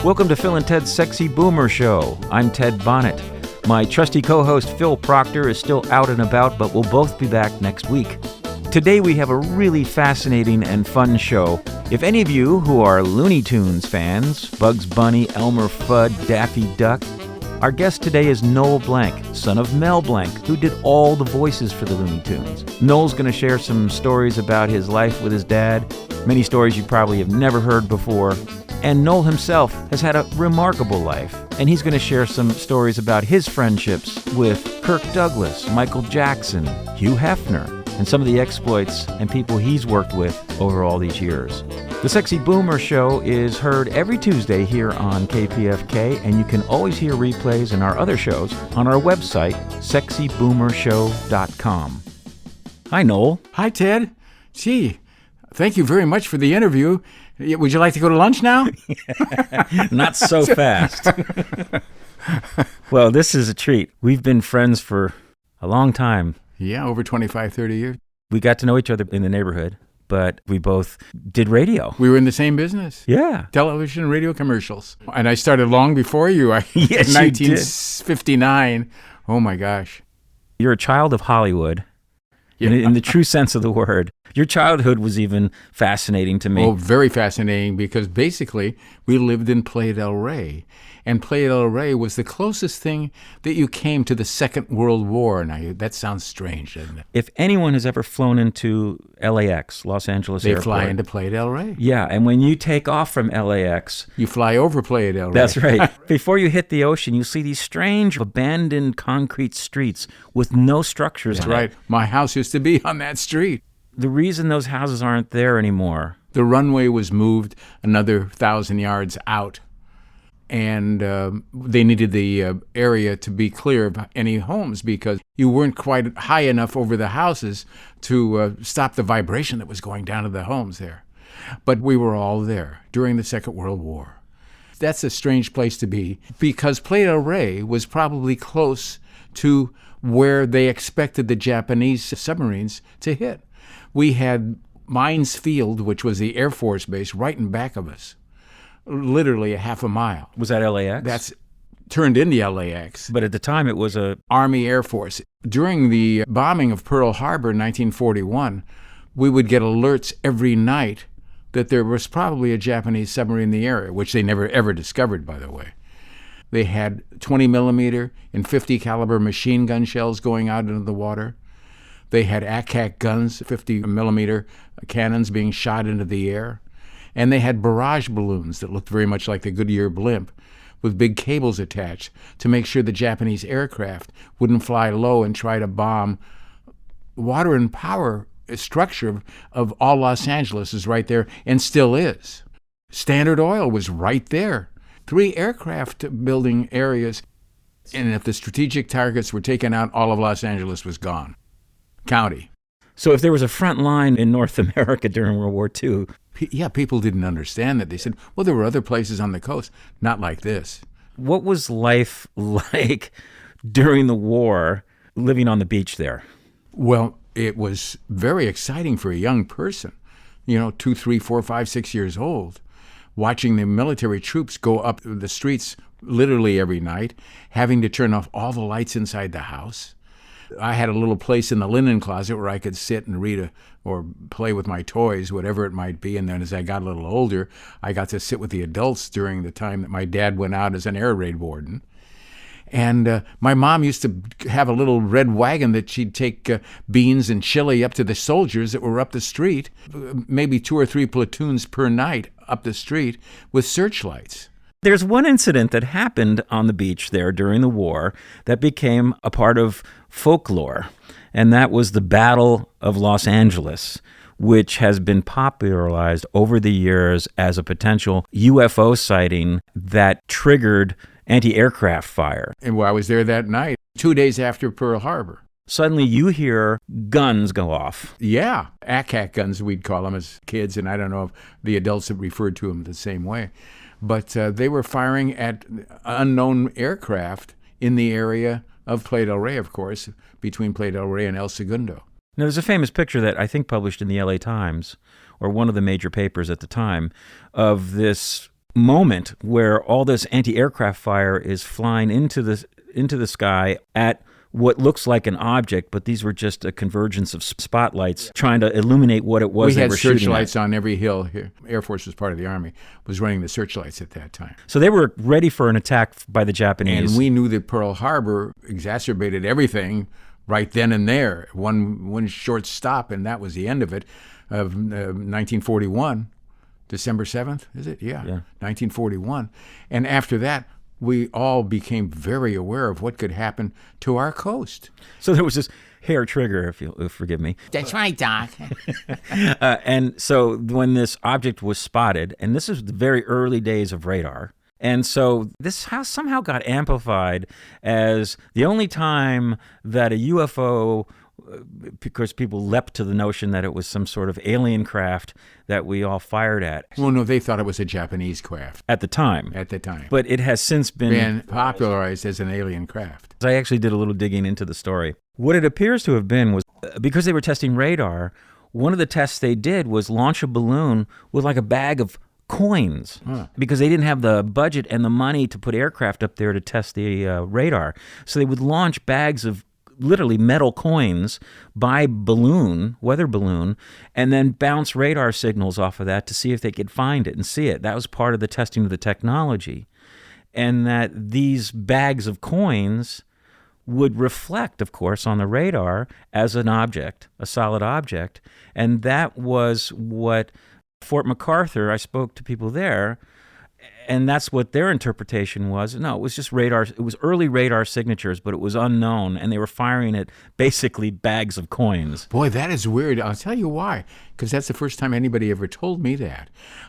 Welcome to Phil and Ted's Sexy Boomer Show. I'm Ted Bonnet. My trusty co-host Phil Proctor is still out and about, but we'll both be back next week. Today we have a really fascinating and fun show. If any of you who are Looney Tunes fans, Bugs Bunny, Elmer Fudd, Daffy Duck, our guest today is Noel Blanc, son of Mel Blanc, who did all the voices for the Looney Tunes. Noel's going to share some stories about his life with his dad, many stories you probably have never heard before. And Noel himself has had a remarkable life, and he's going to share some stories about his friendships with Kirk Douglas, Michael Jackson, Hugh Hefner, and some of the exploits and people he's worked with over all these years. The Sexy Boomer Show is heard every Tuesday here on KPFK, and you can always hear replays and our other shows on our website, sexyboomershow.com. Hi, Noel. Hi, Ted. Gee, thank you very much for the interview. Would you like to go to lunch now? Not so fast. Well, this is a treat. We've been friends for a long time. Yeah, over 25, 30 years. We got to know each other in the neighborhood, but we both did radio. We were in the same business. Yeah. Television and radio commercials. And I started long before you. Yes, in 1959. Oh, my gosh. You're a child of Hollywood, Yeah. in the true sense of the word. Your childhood was even fascinating to me. Oh, very fascinating, because basically we lived in Playa del Rey. And Playa del Rey was the closest thing that you came to the Second World War. Now, that sounds strange, doesn't it? If anyone has ever flown into LAX, Los Angeles Airport. They fly into Playa del Rey. Yeah, and when you take off from LAX. You fly over Playa del Rey. That's right. Before you hit the ocean, you see these strange abandoned concrete streets with no structures That's in it. right. My house used to be on that street. The reason those houses aren't there anymore. The runway was moved another 1,000 yards out, and they needed the area to be clear of any homes because you weren't quite high enough over the houses to stop the vibration that was going down to the homes there. But we were all there during the Second World War. That's a strange place to be because Playa del Rey was probably close to where they expected the Japanese submarines to hit. We had Mines Field, which was the Air Force base, right in back of us, literally a half a mile. Was that LAX? That's turned into LAX. But at the time, it was a Army Air Force. During the bombing of Pearl Harbor in 1941, we would get alerts every night that there was probably a Japanese submarine in the area, which they never ever discovered, by the way. They had 20 millimeter and 50 caliber machine gun shells going out into the water. They had ACAC guns, 50 millimeter cannons being shot into the air. And they had barrage balloons that looked very much like the Goodyear blimp with big cables attached to make sure the Japanese aircraft wouldn't fly low and try to bomb. Water and power structure of all Los Angeles is right there and still is. Standard Oil was right there. 3 aircraft building areas. And if the strategic targets were taken out, all of Los Angeles was gone. County. So if there was a front line in North America during World War II. Yeah, people didn't understand that. They said, well, there were other places on the coast, not like this. What was life like during the war living on the beach there? Well, it was very exciting for a young person, 2, 3, 4, 5, 6 years old, watching the military troops go up the streets literally every night, having to turn off all the lights inside the house. I had a little place in the linen closet where I could sit and read or play with my toys, whatever it might be. And then as I got a little older, I got to sit with the adults during the time that my dad went out as an air raid warden. And my mom used to have a little red wagon that she'd take beans and chili up to the soldiers that were up the street, maybe 2 or 3 platoons per night up the street with searchlights. There's one incident that happened on the beach there during the war that became a part of folklore, and that was the Battle of Los Angeles, which has been popularized over the years as a potential UFO sighting that triggered anti-aircraft fire. And I was there that night, 2 days after Pearl Harbor. Suddenly you hear guns go off. Yeah, ACAC guns, we'd call them as kids, and I don't know if the adults have referred to them the same way. But they were firing at unknown aircraft in the area of Playa del Rey, of course, between Playa del Rey and El Segundo. Now, there's a famous picture that I think published in the LA Times, or one of the major papers at the time, of this moment where all this anti-aircraft fire is flying into the sky at what looks like an object, but these were just a convergence of spotlights trying to illuminate what it was they were shooting at. We had searchlights on every hill here. Air Force was part of the Army, was running the searchlights at that time. So they were ready for an attack by the Japanese. And we knew that Pearl Harbor exacerbated everything right then and there. One short stop, and that was the end of it, of 1941. December 7th, is it? Yeah, 1941. And after that, we all became very aware of what could happen to our coast. So there was this hair trigger, if you'll forgive me. That's right, Doc. And so when this object was spotted, and this is the very early days of radar, and so this somehow got amplified as the only time that a UFO, because people leapt to the notion that it was some sort of alien craft that we all fired at. Well, no, they thought it was a Japanese craft. At the time. But it has since been popularized as an alien craft. I actually did a little digging into the story. What it appears to have been was, because they were testing radar, one of the tests they did was launch a balloon with like a bag of coins, because they didn't have the budget and the money to put aircraft up there to test the radar. So they would launch bags of literally metal coins by balloon, weather balloon, and then bounce radar signals off of that to see if they could find it and see it. That was part of the testing of the technology. And that these bags of coins would reflect, of course, on the radar as an object, a solid object. And that was what Fort MacArthur, I spoke to people there, and that's what their interpretation was. No, it was just radar. It was early radar signatures, but it was unknown, and they were firing at basically bags of coins. Boy, that is weird. I'll tell you why, because that's the first time anybody ever told me that.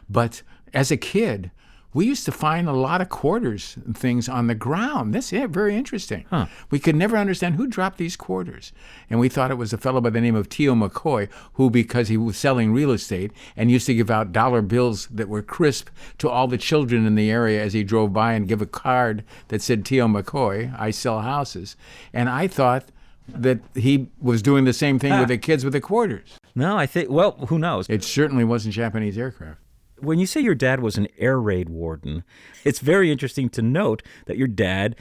But as a kid, we used to find a lot of quarters and things on the ground. That's very interesting. We could never understand who dropped these quarters. And we thought it was a fellow by the name of T.O. McCoy, who, because he was selling real estate and used to give out dollar bills that were crisp to all the children in the area as he drove by, and give a card that said, T.O. McCoy, I sell houses. And I thought that he was doing the same thing with the kids with the quarters. No, I think, well, who knows? It certainly wasn't Japanese aircraft. When you say your dad was an air raid warden, it's very interesting to note that your dad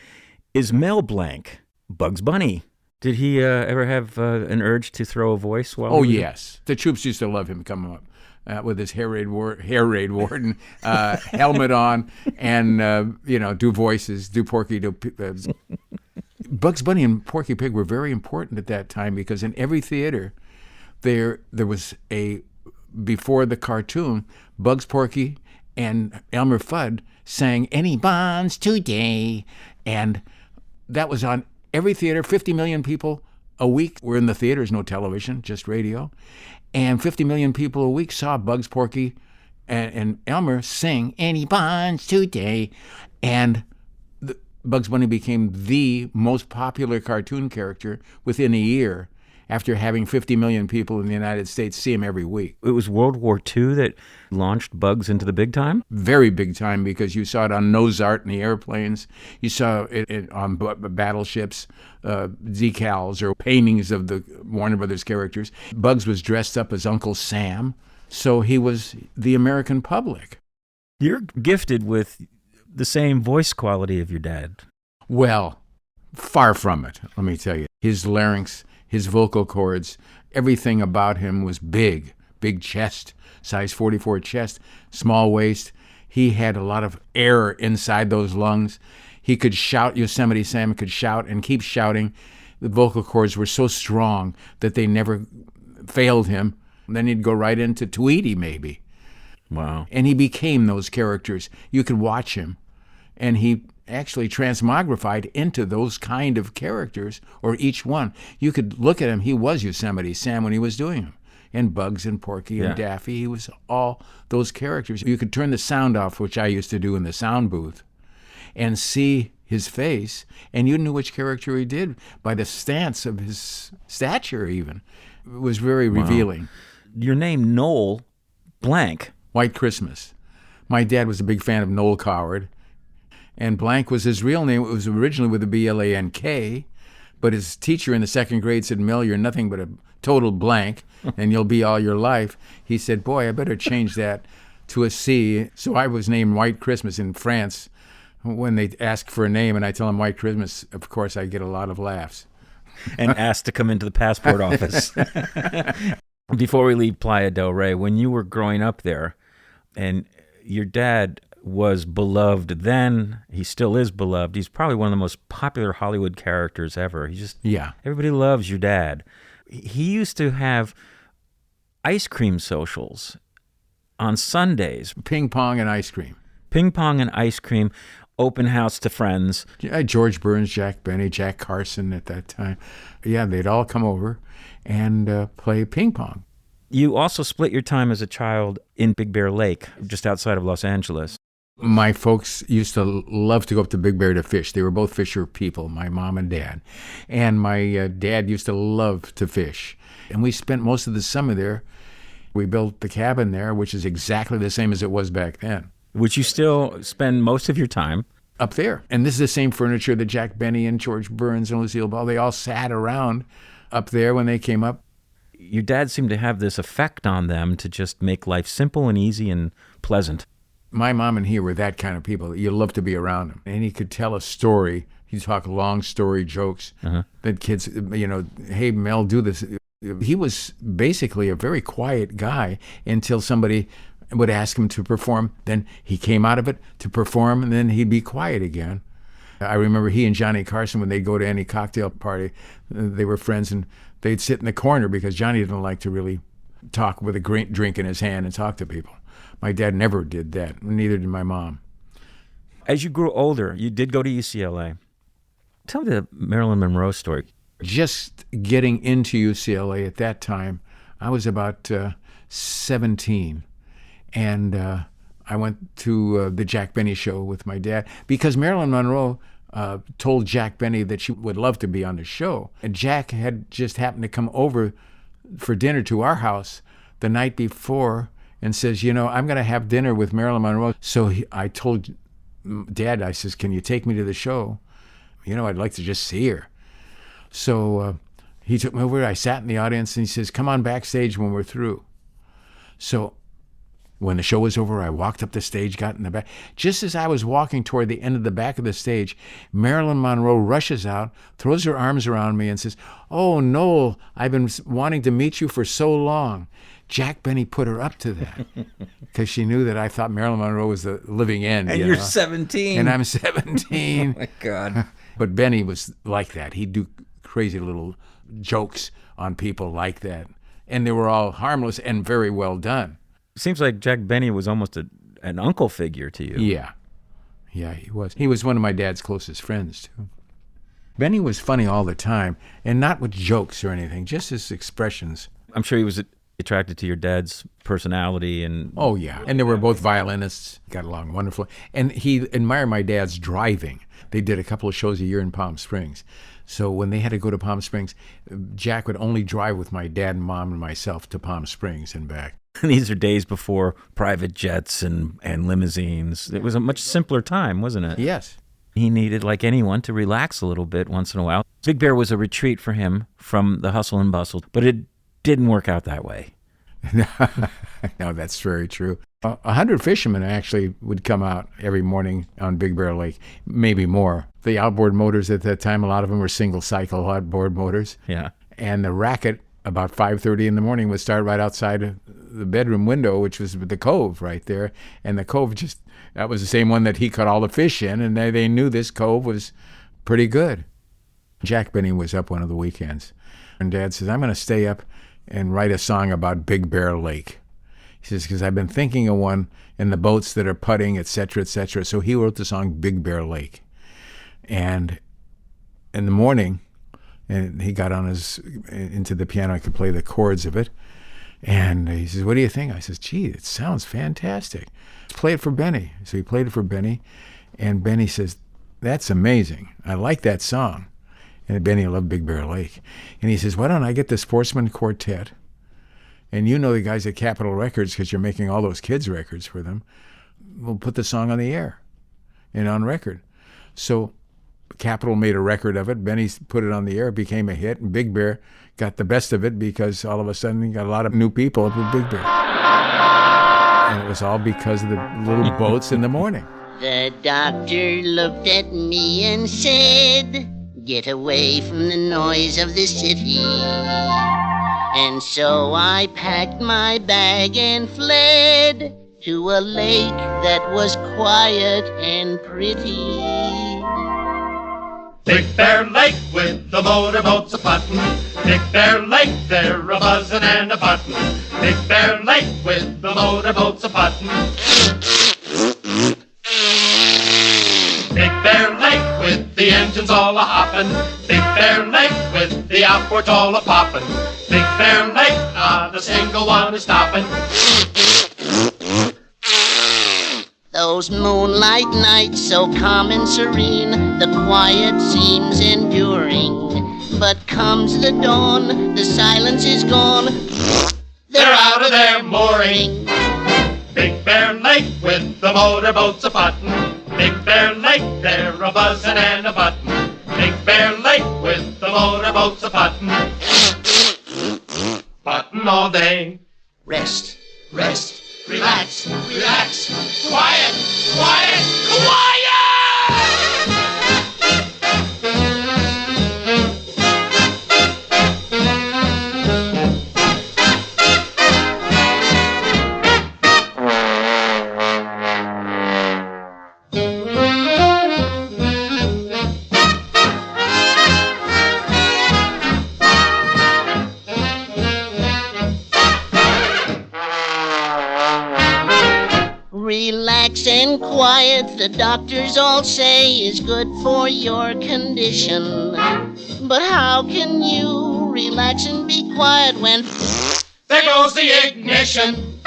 is Mel Blanc, Bugs Bunny. Did he ever have an urge to throw a voice while? Oh, yes. The troops used to love him coming up with his hair raid warden helmet on, and do voices, do Porky, Bugs Bunny and Porky Pig were very important at that time, because in every theater there was before the cartoon, Bugs, Porky, and Elmer Fudd sang Any Bonds Today, and that was on every theater. 50 million people a week were in the theaters, no television, just radio, and 50 million people a week saw Bugs, Porky, and Elmer sing Any Bonds Today, and Bugs Bunny became the most popular cartoon character within a year, after having 50 million people in the United States see him every week. It was World War II that launched Bugs into the big time? Very big time, because you saw it on nose art in the airplanes. You saw it on battleships, decals or paintings of the Warner Brothers characters. Bugs was dressed up as Uncle Sam, so he was the American public. You're gifted with the same voice quality of your dad. Well, far from it, let me tell you. His larynx, his vocal cords, everything about him was big chest, size 44 chest, small waist. He had a lot of air inside those lungs. He could shout. Yosemite Sam could shout and keep shouting. The vocal cords were so strong that they never failed him. Then he'd go right into Tweety, maybe. Wow. And he became those characters. You could watch him, and he actually transmogrified into those kind of characters, or each one. You could look at him. He was Yosemite Sam when he was doing them. And Bugs and Porky and Daffy. He was all those characters. You could turn the sound off, which I used to do in the sound booth, and see his face, and you knew which character he did by the stance of his stature even. It was very revealing. Your name, Noel Blanc. White Christmas. My dad was a big fan of Noel Coward. And Blanc was his real name. It was originally with a B-L-A-N-K, but his teacher in the second grade said, Mel, you're nothing but a total blank, and you'll be all your life. He said, boy, I better change that to a C. So I was named White Christmas in France. When they ask for a name and I tell them White Christmas, of course I get a lot of laughs. And asked to come into the passport office. Before we leave Playa del Rey, when you were growing up there, and your dad was beloved then, he still is beloved. He's probably one of the most popular Hollywood characters ever. Everybody loves your dad. He used to have ice cream socials on Sundays. Ping pong and ice cream. Ping pong and ice cream, open house to friends. Yeah, George Burns, Jack Benny, Jack Carson at that time. Yeah, they'd all come over and play ping pong. You also split your time as a child in Big Bear Lake, just outside of Los Angeles. My folks used to love to go up to Big Bear to fish. They were both fisher people, my mom and dad. And my dad used to love to fish. And we spent most of the summer there. We built the cabin there, which is exactly the same as it was back then. Which you still spend most of your time up there. And this is the same furniture that Jack Benny and George Burns and Lucille Ball, they all sat around up there when they came up. Your dad seemed to have this effect on them to just make life simple and easy and pleasant. My mom and he were that kind of people. You love to be around him. And he could tell a story. He'd talk long story jokes that kids, hey, Mel, do this. He was basically a very quiet guy until somebody would ask him to perform. Then he came out of it to perform, and then he'd be quiet again. I remember he and Johnny Carson, when they'd go to any cocktail party, they were friends, and they'd sit in the corner because Johnny didn't like to really talk with a great drink in his hand and talk to people. My dad never did that. Neither did my mom. As you grew older, you did go to UCLA. Tell me the Marilyn Monroe story. Just getting into UCLA at that time, I was about 17. And I went to the Jack Benny show with my dad because Marilyn Monroe told Jack Benny that she would love to be on the show. And Jack had just happened to come over for dinner to our house the night before and says, I'm going to have dinner with Marilyn Monroe. So I told Dad, I says, can you take me to the show? I'd like to just see her. So he took me over. I sat in the audience and he says, come on backstage when we're through. So when the show was over, I walked up the stage, got in the back. Just as I was walking toward the end of the back of the stage, Marilyn Monroe rushes out, throws her arms around me and says, oh, Noel, I've been wanting to meet you for so long. Jack Benny put her up to that because she knew that I thought Marilyn Monroe was the living end. And you're 17. And I'm 17. Oh, my God. But Benny was like that. He'd do crazy little jokes on people like that. And they were all harmless and very well done. Seems like Jack Benny was almost an uncle figure to you. Yeah, he was. He was one of my dad's closest friends, too. Benny was funny all the time, and not with jokes or anything, just his expressions. I'm sure he was attracted to your dad's personality. Oh, yeah. And they were both violinists, got along wonderfully. And he admired my dad's driving. They did a couple of shows a year in Palm Springs. So when they had to go to Palm Springs, Jack would only drive with my dad and mom and myself to Palm Springs and back. These are days before private jets and limousines. It was a much simpler time, wasn't it? Yes. He needed, like anyone, to relax a little bit once in a while. Big Bear was a retreat for him from the hustle and bustle, but it didn't work out that way. No, that's very true. 100 fishermen actually would come out every morning on Big Bear Lake, maybe more. The outboard motors at that time, a lot of them were single-cycle outboard motors. Yeah. And the racket, about 5:30 in the morning, would start right outside the bedroom window, which was the cove right there. And the cove that was the same one that he caught all the fish in, and they knew this cove was pretty good. Jack Benny was up one of the weekends, and Dad says, I'm going to stay up and write a song about Big Bear Lake. He says, because I've been thinking of one in the boats that are putting, et cetera, et cetera. So he wrote the song Big Bear Lake. And in the morning, and he got into the piano, I could play the chords of it. And he says, what do you think? I says, gee, it sounds fantastic. Let's play it for Benny. So he played it for Benny. And Benny says, that's amazing. I like that song. And Benny loved Big Bear Lake. And he says, why don't I get the Sportsman Quartet? And you know the guys at Capitol Records, because you're making all those kids' records for them. We'll put the song on the air and on record. So Capitol made a record of it. Benny put it on the air. It became a hit. And Big Bear got the best of it because all of a sudden he got a lot of new people up with Big Bear. And it was all because of the little boats in the morning. The doctor looked at me and said, "Get away from the noise of the city." And so I packed my bag and fled to a lake that was quiet and pretty. Big Bear Lake with the motorboats a-puttin'. Big Bear Lake, they're a-buzzin' and a-buttin'. Big Bear Lake with the motorboats a-puttin'. Big Bear Lake with the engines all a-hoppin'. Big Bear Lake with the outboards all a-poppin'. Big Bear Lake, not a single one is stoppin'. Those moonlight nights so calm and serene, the quiet seems enduring. But comes the dawn, the silence is gone, they're out of their mooring. Big Bear Lake with the motorboats a-puttin'. Big Bear Lake, they're a-buzzin' and a-buttin'. Big Bear Lake with the motorboats a-puttin'. Puttin' all day. Rest, rest, relax, relax, Quiet, quiet, quiet! Relax and quiet, the doctors all say, is good for your condition. But how can you relax and be quiet when There goes the ignition.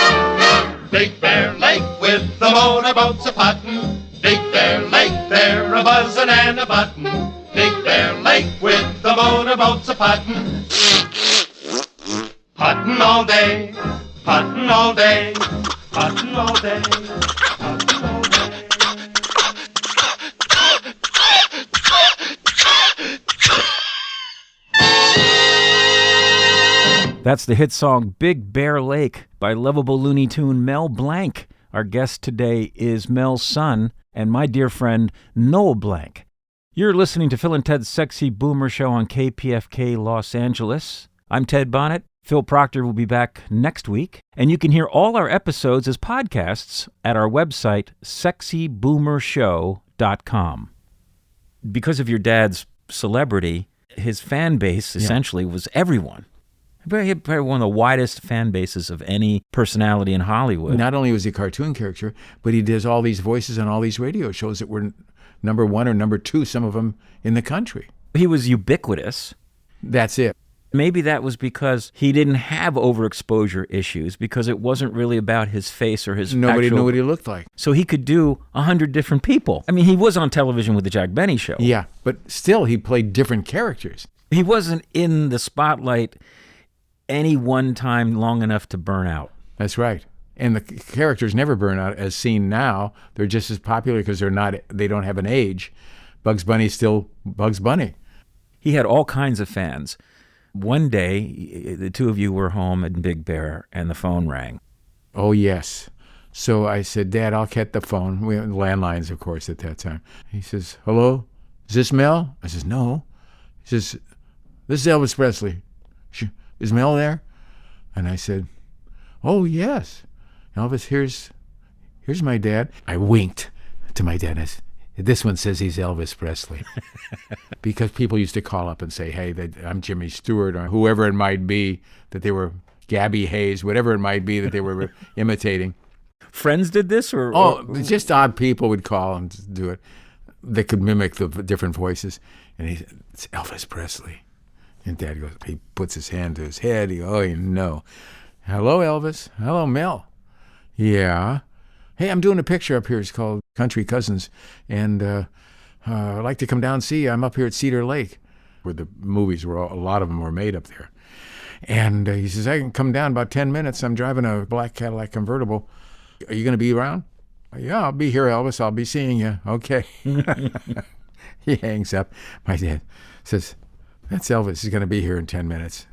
Big Bear Lake with the motorboats a-puttin'. Big Bear Lake, they're a-buzzin' and a-buttin'. Big Bear Lake with the motorboats a-puttin'. Puttin' all day, puttin' all day, puttin' all day, puttin' all day. That's the hit song Big Bear Lake by lovable Looney Tune Mel Blanc. Our guest today is Mel's son and my dear friend Noel Blanc. You're listening to Phil and Ted's Sexy Boomer Show on KPFK Los Angeles. I'm Ted Bonnet. Phil Proctor will be back next week, and you can hear all our episodes as podcasts at our website, sexyboomershow.com. Because of your dad's celebrity, his fan base essentially was everyone. He had probably one of the widest fan bases of any personality in Hollywood. Not only was he a cartoon character, but he does all these voices on all these radio shows that were number one or number two, some of them in the country. He was ubiquitous. That's it. Maybe that was because he didn't have overexposure issues, because it wasn't really about his face or his Nobody knew what he looked like. So he could do 100 different people. I mean, he was on television with the Jack Benny Show. Yeah, but still he played different characters. He wasn't in the spotlight any one time long enough to burn out. That's right. And the characters never burn out as seen now. They're just as popular because they don't have an age. Bugs Bunny's still Bugs Bunny. He had all kinds of fans. One day, the two of you were home in Big Bear, and the phone rang. Oh, yes. So I said, Dad, I'll get the phone. We had landlines, of course, at that time. He says, hello? Is this Mel? I says, no. He says, this is Elvis Presley. Is Mel there? And I said, oh, yes. Elvis, here's my dad. I winked to my dad. I said, this one says he's Elvis Presley. Because people used to call up and say, hey, I'm Jimmy Stewart, or whoever it might be, that they were Gabby Hayes, whatever it might be that they were imitating. Friends did this? or just odd people would call and do it. They could mimic the different voices. And he said, it's Elvis Presley. And Dad goes, he puts his hand to his head. He goes, oh, you know. Hello, Elvis. Hello, Mel. Yeah. Hey, I'm doing a picture up here. It's called Country Cousins. And I'd like to come down and see you. I'm up here at Cedar Lake, where the movies were, a lot of them were made up there. And he says, I can come down in about 10 minutes. I'm driving a black Cadillac convertible. Are you going to be around? Yeah, I'll be here, Elvis. I'll be seeing you. Okay. He hangs up. My dad says, that's Elvis. He's going to be here in 10 minutes.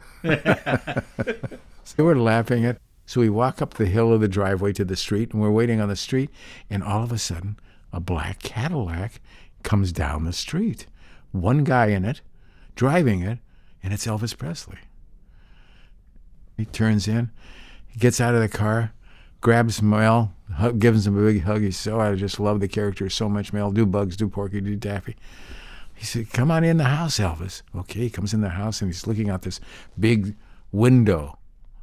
So we're laughing at So we walk up the hill of the driveway to the street, and we're waiting on the street, and all of a sudden, a black Cadillac comes down the street. One guy in it, driving it, and it's Elvis Presley. He turns in, he gets out of the car, grabs Mel, gives him a big hug. He says, "Oh, I just love the character so much, Mel. Do Bugs, do Porky, do Daffy." He said, "Come on in the house, Elvis." Okay, he comes in the house, and he's looking out this big window,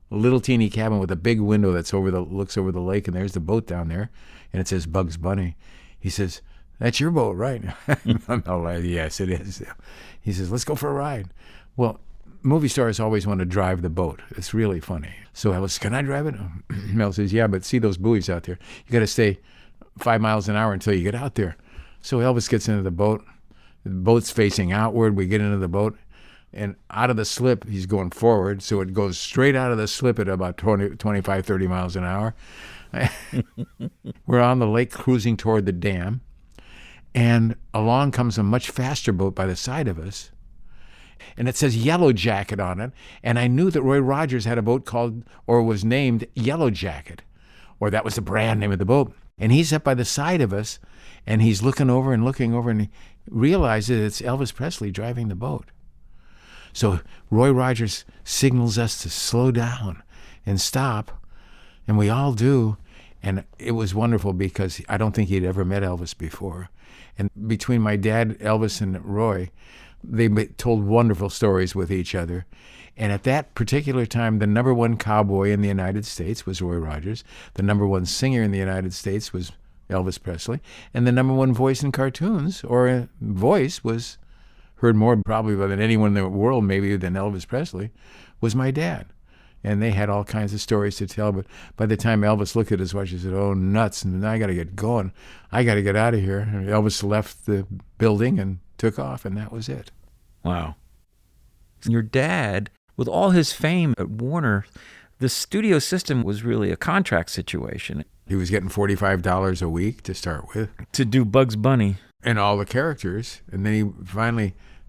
a little teeny cabin with a big window that's looks over the lake, and there's the boat down there, and it says Bugs Bunny. He says, "That's your boat, right?" "Yes, it is." He says, "Let's go for a ride." Well, movie stars always want to drive the boat. It's really funny. So Elvis, "Can I drive it?" Mel says, "Yeah, but see those buoys out there? You got to stay 5 miles an hour until you get out there." So Elvis gets into the boat. The boat's facing outward. We get into the boat. And out of the slip, he's going forward. So it goes straight out of the slip at about 25, 30 miles an hour. We're on the lake cruising toward the dam. And along comes a much faster boat by the side of us. And it says Yellow Jacket on it. And I knew that Roy Rogers had a boat called, or was named, Yellow Jacket. Or that was the brand name of the boat. And he's up by the side of us. And he's looking over, and he realizes it's Elvis Presley driving the boat. So Roy Rogers signals us to slow down and stop. And we all do. And it was wonderful because I don't think he'd ever met Elvis before. And between my dad, Elvis, and Roy, they told wonderful stories with each other. And at that particular time, the number one cowboy in the United States was Roy Rogers. The number one singer in the United States was Elvis Presley. And the number one voice in cartoons, or voice, was heard more probably than anyone in the world, maybe, than Elvis Presley, was my dad. And they had all kinds of stories to tell. But by the time Elvis looked at his watch, he said, "Oh, nuts, and I got to get going. I got to get out of here." And Elvis left the building and took off, and that was it. Wow. Your dad, with all his fame at Warner, the studio system was really a contract situation. He was getting $45 a week to start with. To do Bugs Bunny. And all the characters. And then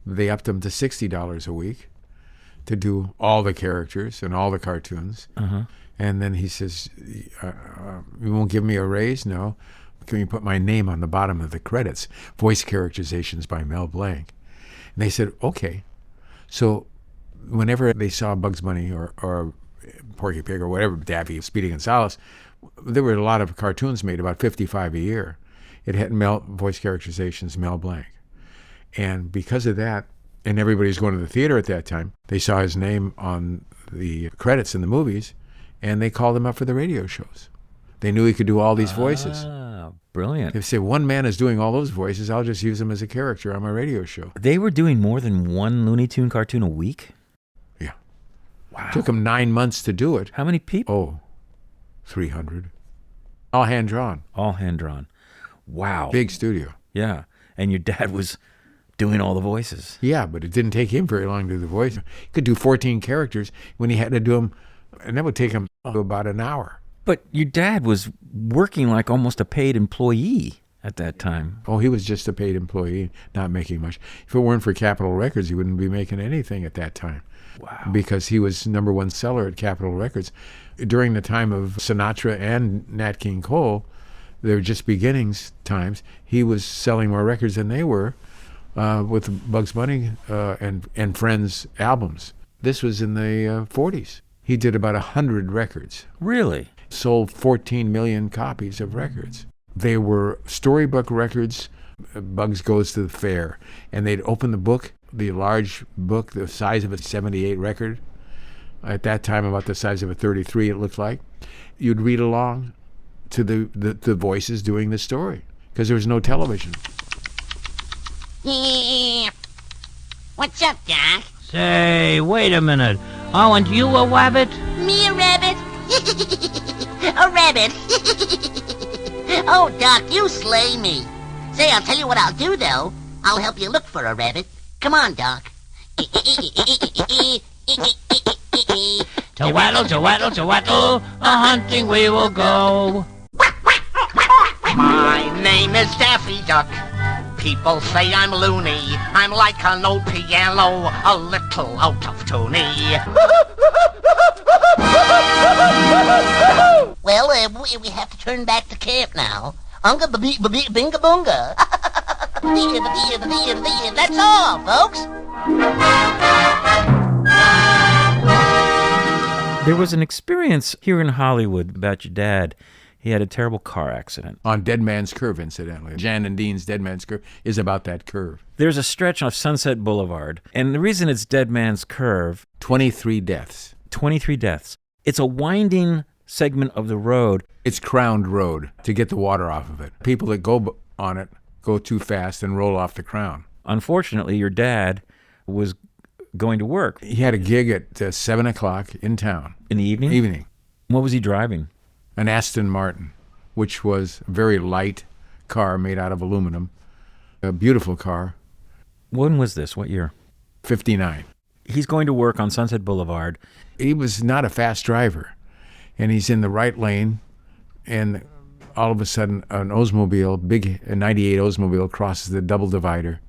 they upped him to $60 a week to do all the characters and all the cartoons. Uh-huh. And then he says, "You won't give me a raise?" "No." "Can you put my name on the bottom of the credits? Voice characterizations by Mel Blanc." And they said, "Okay." So whenever they saw Bugs Bunny or Porky Pig or whatever, Daffy, Speedy Gonzales, there were a lot of cartoons made, about 55 a year. It had voice characterizations, Mel Blanc. And because of that, and everybody was going to the theater at that time, they saw his name on the credits in the movies, and they called him up for the radio shows. They knew he could do all these voices. Brilliant. They say, one man is doing all those voices, I'll just use him as a character on my radio show. They were doing more than one Looney Tune cartoon a week? Yeah. Wow. Took them 9 months to do it. How many people? Oh, 300. All hand-drawn. All hand-drawn. Wow. Big studio. Yeah. And your dad was doing all the voices. Yeah, but it didn't take him very long to do the voice. He could do 14 characters when he had to do them, and that would take him about an hour. But your dad was working like almost a paid employee at that time. Oh, he was just a paid employee, not making much. If it weren't for Capitol Records, he wouldn't be making anything at that time. Wow. Because he was number one seller at Capitol Records. During the time of Sinatra and Nat King Cole, they were just beginnings times. He was selling more records than they were with Bugs Bunny and Friends albums. This was in the 40s. He did about 100 records. Really? Sold 14 million copies of records. They were storybook records. Bugs Goes to the Fair. And they'd open the book, the large book, the size of a 78 record. At that time, about the size of a 33, it looked like. You'd read along to the voices doing the story, because there was no television. What's up, Doc? Say, wait a minute. Aren't you a rabbit? Me a rabbit? A rabbit? Oh, Doc, you slay me. Say, I'll tell you what I'll do, though. I'll help you look for a rabbit. Come on, Doc. To-waddle, a-hunting we will go. My name is Daffy Duck. People say I'm loony. I'm like an old piano, a little out of tune. Well, we have to turn back to camp now. Unga binga bunga. That's all, folks. There was an experience here in Hollywood about your dad. He had a terrible car accident. On Dead Man's Curve, incidentally. Jan and Dean's Dead Man's Curve is about that curve. There's a stretch off Sunset Boulevard, and the reason it's Dead Man's Curve... 23 deaths. 23 deaths. It's a winding segment of the road. It's crowned road to get the water off of it. People that go on it go too fast and roll off the crown. Unfortunately, your dad was going to work. He had a gig at 7 o'clock in town. In the evening? Evening. What was he driving? An Aston Martin, which was a very light car made out of aluminum. A beautiful car. When was this? What year? 59. He's going to work on Sunset Boulevard. He was not a fast driver, and he's in the right lane, and all of a sudden an Oldsmobile, big 98 Oldsmobile, crosses the double divider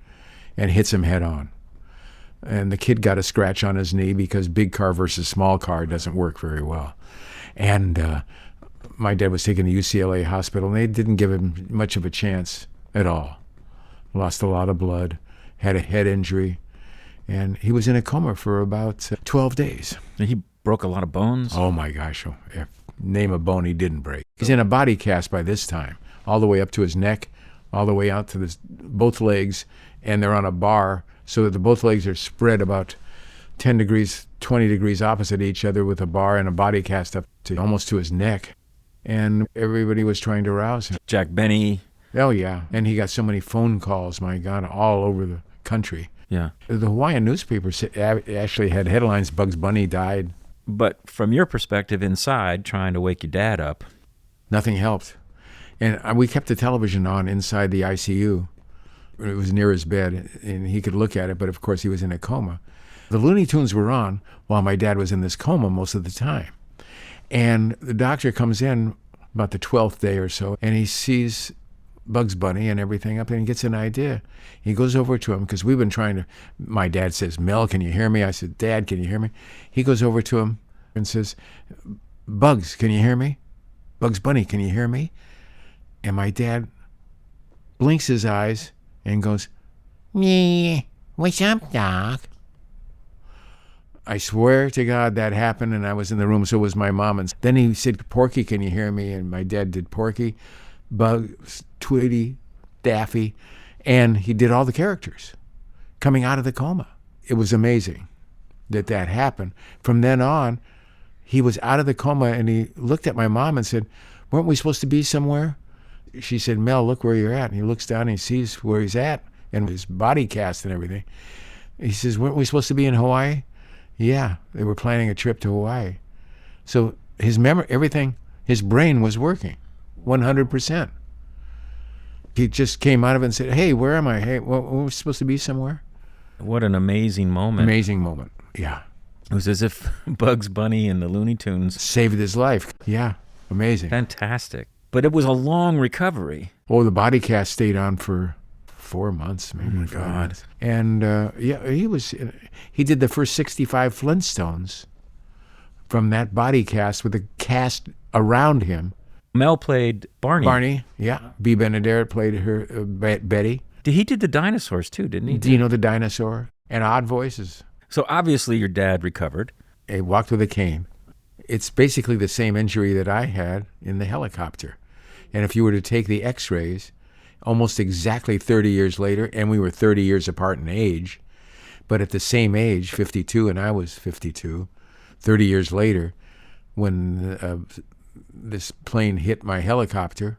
and hits him head on. And the kid got a scratch on his knee because big car versus small car doesn't work very well. And my dad was taken to UCLA hospital, and they didn't give him much of a chance at all. Lost a lot of blood, had a head injury, and he was in a coma for about 12 days. And he broke a lot of bones? Oh, my gosh. Name a bone he didn't break. He's in a body cast by this time, all the way up to his neck, all the way out to both legs, and they're on a bar so that both legs are spread about 10 degrees, 20 degrees opposite each other with a bar and a body cast up to almost to his neck. And everybody was trying to rouse him. Jack Benny. Oh, yeah. And he got so many phone calls, my God, all over the country. Yeah. The Hawaiian newspapers actually had headlines, Bugs Bunny died. But from your perspective inside, trying to wake your dad up. Nothing helped. And we kept the television on inside the ICU. It was near his bed, and he could look at it, but of course he was in a coma. The Looney Tunes were on while my dad was in this coma most of the time. And the doctor comes in about the 12th day or so, and he sees Bugs Bunny and everything up, and he gets an idea. He goes over to him, because we've been trying to, my dad says, Mel, can you hear me? I said, Dad, can you hear me? He goes over to him and says, Bugs, can you hear me? Bugs Bunny, can you hear me? And my dad blinks his eyes and goes, me, what's up, Doc? I swear to God that happened, and I was in the room, so was my mom. And then he said, Porky, can you hear me? And my dad did Porky, Bugs, Tweety, Daffy, and he did all the characters coming out of the coma. It was amazing that happened. From then on, he was out of the coma, and he looked at my mom and said, weren't we supposed to be somewhere? She said, Mel, look where you're at. And he looks down and he sees where he's at and his body cast and everything. He says, weren't we supposed to be in Hawaii? Yeah, they were planning a trip to Hawaii. So his memory, everything, his brain was working 100%. He just came out of it and said, hey, where am I? Hey, we're supposed to be somewhere. What an amazing moment. Amazing moment, yeah. It was as if Bugs Bunny and the Looney Tunes saved his life. Yeah, amazing. Fantastic. But it was a long recovery. Oh, the body cast stayed on for 4 months, maybe. Oh, my God. And, yeah, he did the first 65 Flintstones from that body cast with a cast around him. Mel played Barney. Barney, yeah. Bea Benaderet played her, Betty. He did the dinosaurs, too, didn't he? Dino the dinosaur. And Odd Voices. So obviously your dad recovered. He walked with a cane. It's basically the same injury that I had in the helicopter. And if you were to take the x-rays, almost exactly 30 years later, and we were 30 years apart in age, but at the same age, 52, and I was 52, 30 years later, when this plane hit my helicopter,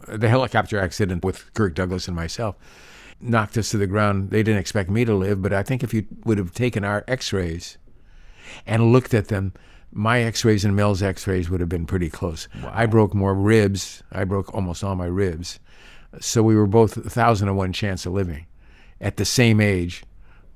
the helicopter accident with Kirk Douglas and myself, knocked us to the ground. They didn't expect me to live, but I think if you would have taken our x-rays and looked at them, my x-rays and Mel's x-rays would have been pretty close. Wow. I broke more ribs. I broke almost all my ribs. So we were both 1,001 chance of living at the same age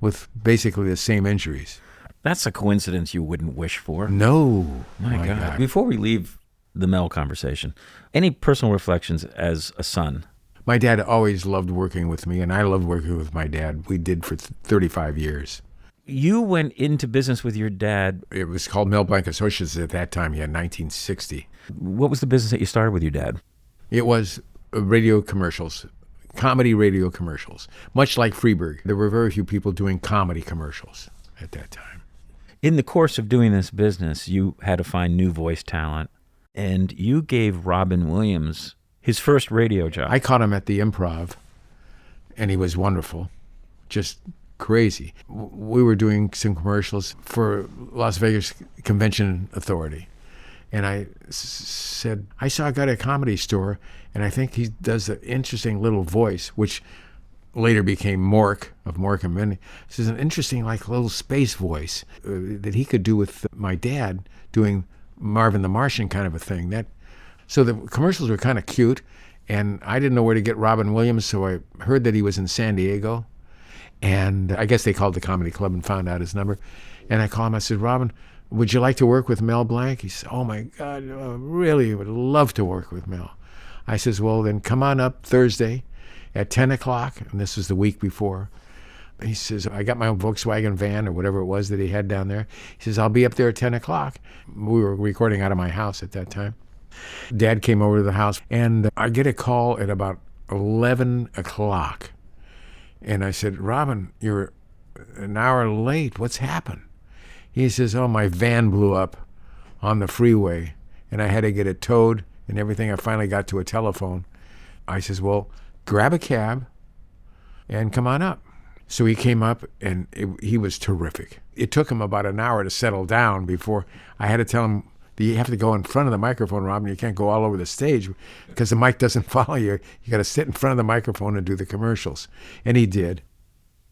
with basically the same injuries. That's a coincidence you wouldn't wish for. No. My God. Before we leave the Mel conversation, any personal reflections as a son? My dad always loved working with me, and I loved working with my dad. We did for 35 years. You went into business with your dad. It was called Mel Blanc Associates at that time, 1960. What was the business that you started with your dad? It was radio commercials, comedy radio commercials, much like Freeburg. There were very few people doing comedy commercials at that time. In the course of doing this business, you had to find new voice talent, and you gave Robin Williams his first radio job. I caught him at the Improv, and he was wonderful, just crazy. We were doing some commercials for Las Vegas Convention Authority, and I said, I saw a guy at a Comedy Store, and I think he does an interesting little voice, which later became Mork of Mork and Mindy. This is an interesting, like, little space voice that he could do with my dad doing Marvin the Martian kind of a thing. So the commercials were kind of cute, and I didn't know where to get Robin Williams, so I heard that he was in San Diego. And I guess they called the comedy club and found out his number. And I called him. I said, Robin, would you like to work with Mel Blanc? He said, oh, my God, I really would love to work with Mel. I says, well, then come on up Thursday at 10 o'clock. And this was the week before. He says, I got my own Volkswagen van or whatever it was that he had down there. He says, I'll be up there at 10 o'clock. We were recording out of my house at that time. Dad came over to the house, and I get a call at about 11 o'clock. And I said, Robin, you're an hour late. What's happened? He says, oh, my van blew up on the freeway, and I had to get it towed and everything. I finally got to a telephone. I says, well, grab a cab and come on up. So he came up, and he was terrific. It took him about an hour to settle down before I had to tell him, you have to go in front of the microphone, Robin. You can't go all over the stage because the mic doesn't follow you. You got to sit in front of the microphone and do the commercials. And he did.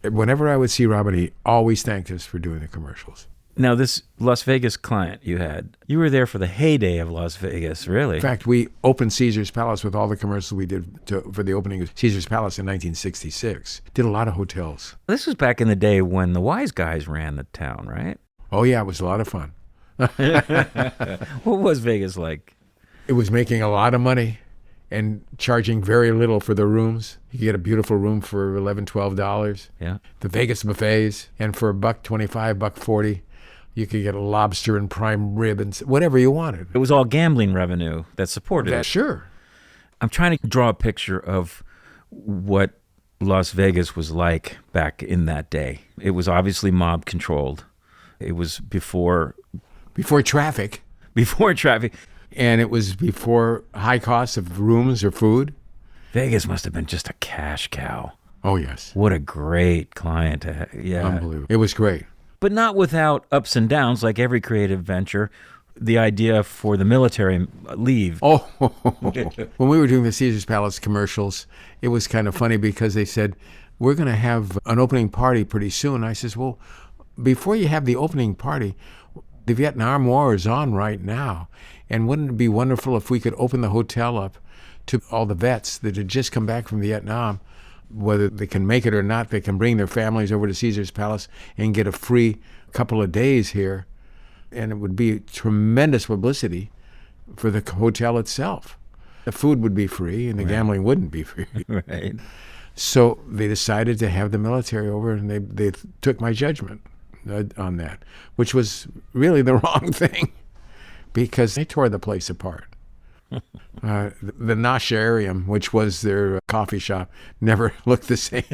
Whenever I would see Robin, he always thanked us for doing the commercials. Now, this Las Vegas client you had, you were there for the heyday of Las Vegas, really. In fact, we opened Caesar's Palace with all the commercials we did for the opening of Caesar's Palace in 1966. Did a lot of hotels. This was back in the day when the wise guys ran the town, right? Oh, yeah, it was a lot of fun. What was Vegas like? It was making a lot of money and charging very little for the rooms. You could get a beautiful room for $11, $12. Yeah. The Vegas buffets, and for $1.25, $1.40, you could get a lobster and prime rib and whatever you wanted. It was all gambling revenue that supported it. Sure. I'm trying to draw a picture of what Las Vegas was like back in that day. It was obviously mob controlled. It was before traffic. Before traffic. And it was before high costs of rooms or food. Vegas must have been just a cash cow. Oh, yes. What a great client to have. Yeah. Unbelievable. It was great. But not without ups and downs, like every creative venture. The idea for the military leave. Oh, when we were doing the Caesar's Palace commercials, it was kind of funny because they said, we're going to have an opening party pretty soon. I says, well, before you have the opening party, the Vietnam War is on right now. And wouldn't it be wonderful if we could open the hotel up to all the vets that had just come back from Vietnam? Whether they can make it or not, they can bring their families over to Caesar's Palace and get a free couple of days here. And it would be tremendous publicity for the hotel itself. The food would be free and the gambling wouldn't be free. Right. So they decided to have the military over, and they took my judgment on that, which was really the wrong thing because they tore the place apart. The Nosharium, which was their coffee shop, never looked the same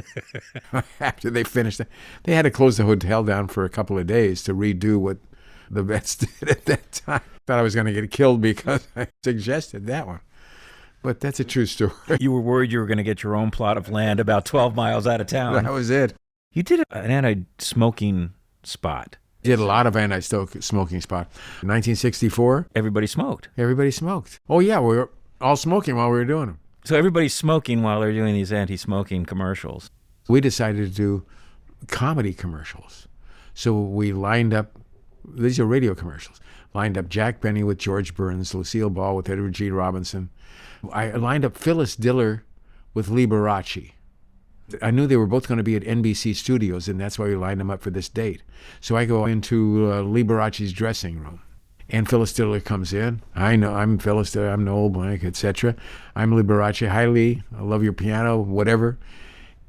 after they finished it. They had to close the hotel down for a couple of days to redo what the vets did at that time. Thought I was going to get killed because I suggested that one. But that's a true story. You were worried you were going to get your own plot of land about 12 miles out of town. That was it. You did an anti-smoking spot. Did a lot of anti-smoking spot. In 1964, Everybody smoked. everybody smoked. Oh, yeah, we were all smoking while we were doing them. So everybody's smoking while they're doing these anti-smoking commercials. We decided to do comedy commercials. So we lined up, these are radio commercials, lined up Jack Benny with George Burns, Lucille Ball with Edward G. Robinson. I lined up Phyllis Diller with Liberace. I knew they were both going to be at NBC Studios, and that's why we lined them up for this date. So I go into Liberace's dressing room, And Phyllis Diller comes in. I know, I'm Phyllis Diller, I'm Noel Blanc, etc. I'm Liberace. Hi, Lee. I love your piano, whatever.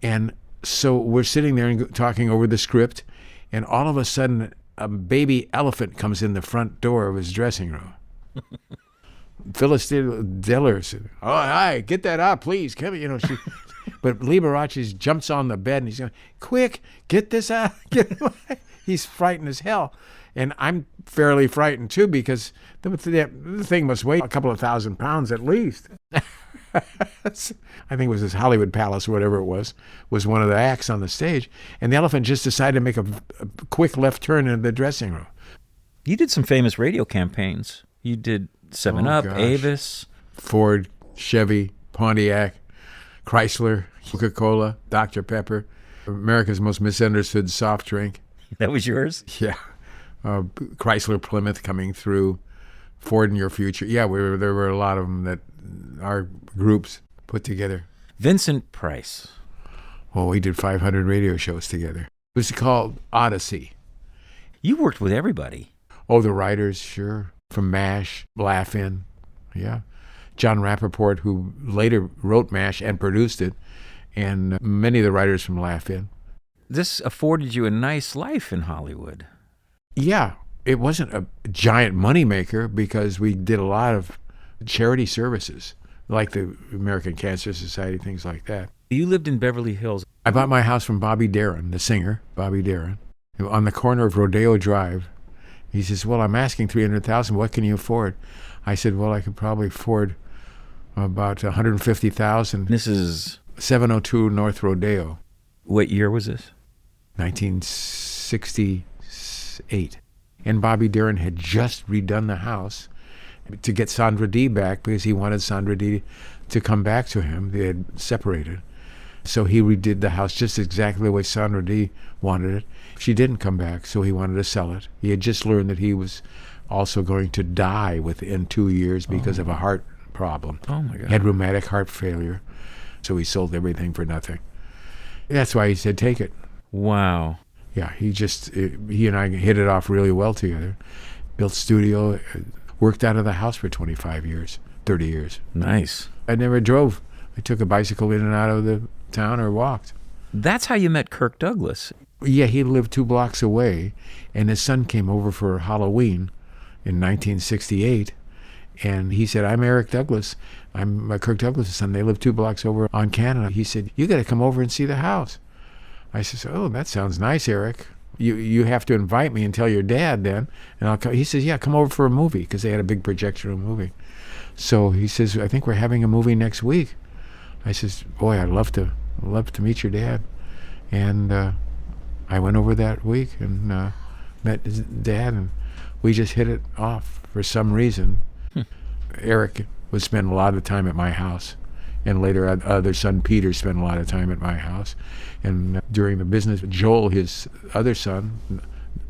And so we're sitting there and talking over the script, and all of a sudden, a baby elephant comes in the front door of his dressing room. Phyllis Diller said, "Oh, hi, get that out, please. Come, But Liberace jumps on the bed and he's going, quick, get this out. He's frightened as hell. And I'm fairly frightened too, because the thing must weigh a couple of 1,000 pounds at least. I think it was his Hollywood Palace or whatever it was one of the acts on the stage. And the elephant just decided to make a quick left turn into the dressing room. You did some famous radio campaigns. You did 7-Up, Avis. Ford, Chevy, Pontiac, Chrysler, Coca-Cola, Dr. Pepper, America's most misunderstood soft drink. That was yours? Yeah. Chrysler Plymouth coming through, Ford in Your Future. Yeah, there were a lot of them that our groups put together. Vincent Price. Oh, we did 500 radio shows together. It was called Odyssey. You worked with everybody. Oh, the writers, sure. From MASH, Laugh-In, yeah. John Rappaport, who later wrote MASH and produced it, and many of the writers from Laugh-In. This afforded you a nice life in Hollywood. Yeah, it wasn't a giant moneymaker because we did a lot of charity services, like the American Cancer Society, things like that. You lived in Beverly Hills. I bought my house from Bobby Darin, the singer, Bobby Darin, on the corner of Rodeo Drive. He says, well, I'm asking $300,000. What can you afford? I said, well, I could probably afford about $150,000. This is 702 North Rodeo. What year was this? 1968. And Bobby Darin had just redone the house to get Sandra Dee back because he wanted Sandra Dee to come back to him. They had separated. So he redid the house just exactly the way Sandra Dee wanted it. She didn't come back, so he wanted to sell it. He had just learned that he was also going to die within 2 years because of a heart problem. Oh, my God. He had rheumatic heart failure. So he sold everything for nothing. That's why he said, take it. Wow. Yeah, he and I hit it off really well together. Built studio, worked out of the house for 25 years, 30 years. Nice. I never drove. I took a bicycle in and out of the town or walked. That's how you met Kirk Douglas. Yeah, he lived 2 blocks away, and his son came over for Halloween in 1968, and he said, I'm Eric Douglas. I'm Kirk Douglas' son. They live 2 blocks over on Canada. He said, you got to come over and see the house. I said, oh, that sounds nice, Eric. You have to invite me and tell your dad then, and I'll come. He says, yeah, come over for a movie, because they had a big projection room movie. So he says, I think we're having a movie next week. I says, boy, I'd love to meet your dad. And I went over that week and met his dad, and we just hit it off for some reason. Eric would spend a lot of time at my house, and later other son Peter spent a lot of time at my house. And during the business, Joel, his other son,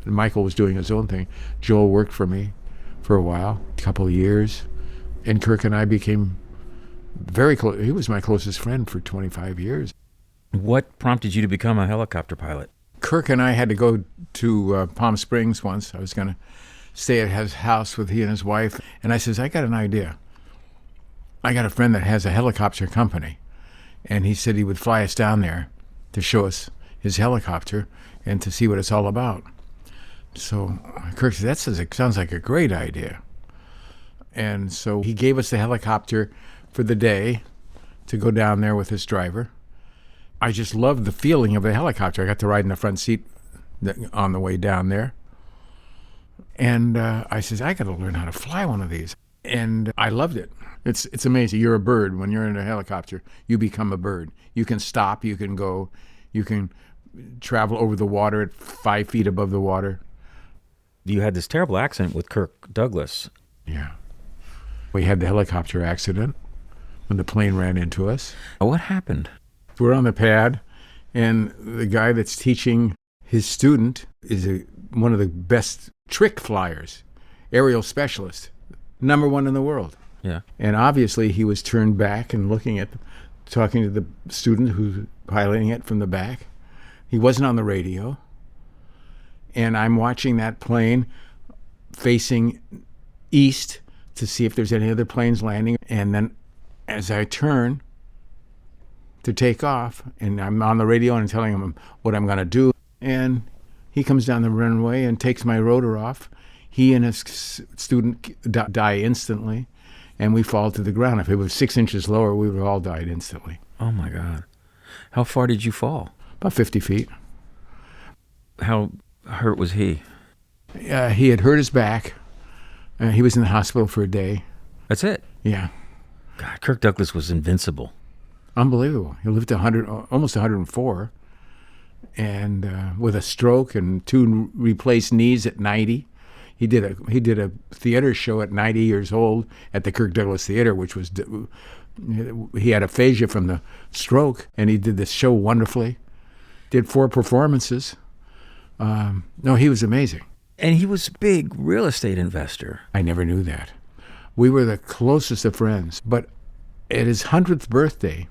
Michael was doing his own thing. Joel worked for me for a while, a couple of years, and Kirk and I became very close. He was my closest friend for 25 years. What prompted you to become a helicopter pilot? Kirk and I had to go to Palm Springs once. I was going to stay at his house with he and his wife. And I says, I got an idea. I got a friend that has a helicopter company. And he said he would fly us down there to show us his helicopter and to see what it's all about. So Kirk said, that sounds like a great idea. And so he gave us the helicopter for the day to go down there with his driver. I just loved the feeling of a helicopter. I got to ride in the front seat on the way down there. And I says, I got to learn how to fly one of these. And I loved it. It's amazing. You're a bird. When you're in a helicopter, you become a bird. You can stop, you can go, you can travel over the water at 5 feet above the water. You had this terrible accident with Kirk Douglas. Yeah. We had the helicopter accident when the plane ran into us. What happened? We're on the pad, and the guy that's teaching his student is one of the best trick flyers, aerial specialist, #1 in the world. Yeah. And obviously he was turned back and talking to the student who's piloting it from the back. He wasn't on the radio. And I'm watching that plane facing east to see if there's any other planes landing. And then as I turn to take off, and I'm on the radio and I'm telling him what I'm going to do, and he comes down the runway and takes my rotor off. He and his student die instantly, and we fall to the ground. If it was 6 inches lower, we would have all died instantly. Oh, my God. How far did you fall? About 50 feet. How hurt was he? He had hurt his back. He was in the hospital for a day. That's it? Yeah. God, Kirk Douglas was invincible. Unbelievable. He lived to 100, almost 104, and with a stroke and 2 replaced knees at 90. He did a theater show at 90 years old at the Kirk Douglas Theater, which was, he had aphasia from the stroke, and he did this show wonderfully. Did 4 performances. No, he was amazing. And he was a big real estate investor. I never knew that. We were the closest of friends, but at his 100th birthday,